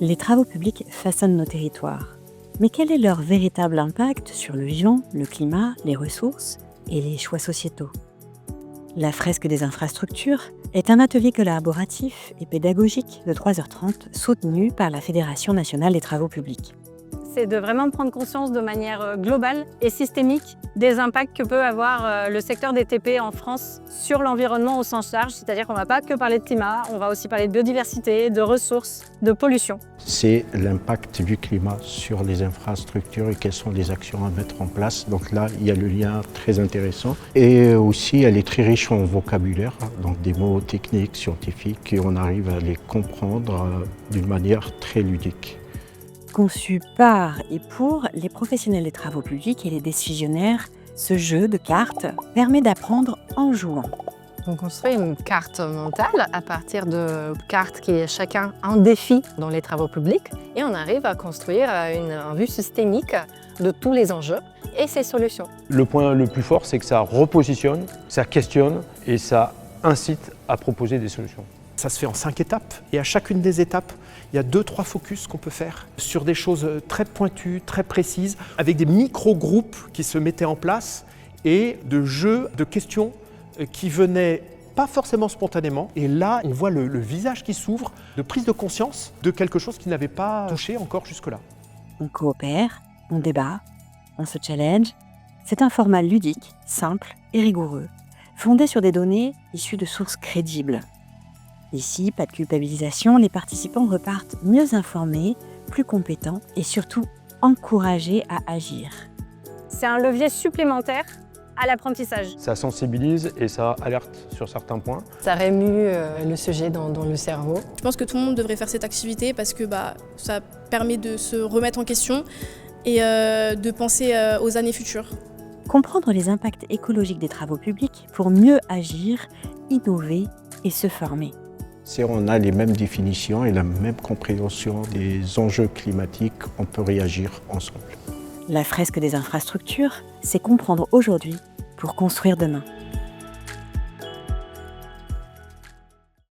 Les travaux publics façonnent nos territoires. Mais quel est leur véritable impact sur le vivant, le climat, les ressources et les choix sociétaux? La fresque des infrastructures est un atelier collaboratif et pédagogique de 3h30 soutenu par la Fédération nationale des travaux publics. C'est de vraiment prendre conscience de manière globale et systémique des impacts que peut avoir le secteur des TP en France sur l'environnement au sens large. C'est-à-dire qu'on ne va pas que parler de climat, on va aussi parler de biodiversité, de ressources, de pollution. C'est l'impact du climat sur les infrastructures et quelles sont les actions à mettre en place. Donc là, il y a le lien très intéressant. Et aussi, elle est très riche en vocabulaire, donc des mots techniques, scientifiques, et on arrive à les comprendre d'une manière très ludique. Conçu par et pour les professionnels des travaux publics et les décisionnaires, ce jeu de cartes permet d'apprendre en jouant. On construit une carte mentale à partir de cartes qui est chacun un défi dans les travaux publics et on arrive à construire une vue systémique de tous les enjeux et ses solutions. Le point le plus fort, c'est que ça repositionne, ça questionne et ça incite à proposer des solutions. Ça se fait en 5 étapes et à chacune des étapes, il y a 2-3 focus qu'on peut faire sur des choses très pointues, très précises, avec des micro-groupes qui se mettaient en place et de jeux, de questions qui venaient pas forcément spontanément. Et là, on voit le visage qui s'ouvre de prise de conscience de quelque chose qui n'avait pas touché encore jusque-là. On coopère, on débat, on se challenge. C'est un format ludique, simple et rigoureux, fondé sur des données issues de sources crédibles. Ici, pas de culpabilisation, les participants repartent mieux informés, plus compétents et surtout encouragés à agir. C'est un levier supplémentaire à l'apprentissage. Ça sensibilise et ça alerte sur certains points. Ça remue le sujet dans le cerveau. Je pense que tout le monde devrait faire cette activité parce que ça permet de se remettre en question et de penser aux années futures. Comprendre les impacts écologiques des travaux publics pour mieux agir, innover et se former. Si on a les mêmes définitions et la même compréhension des enjeux climatiques, on peut réagir ensemble. La fresque des infrastructures, c'est comprendre aujourd'hui pour construire demain.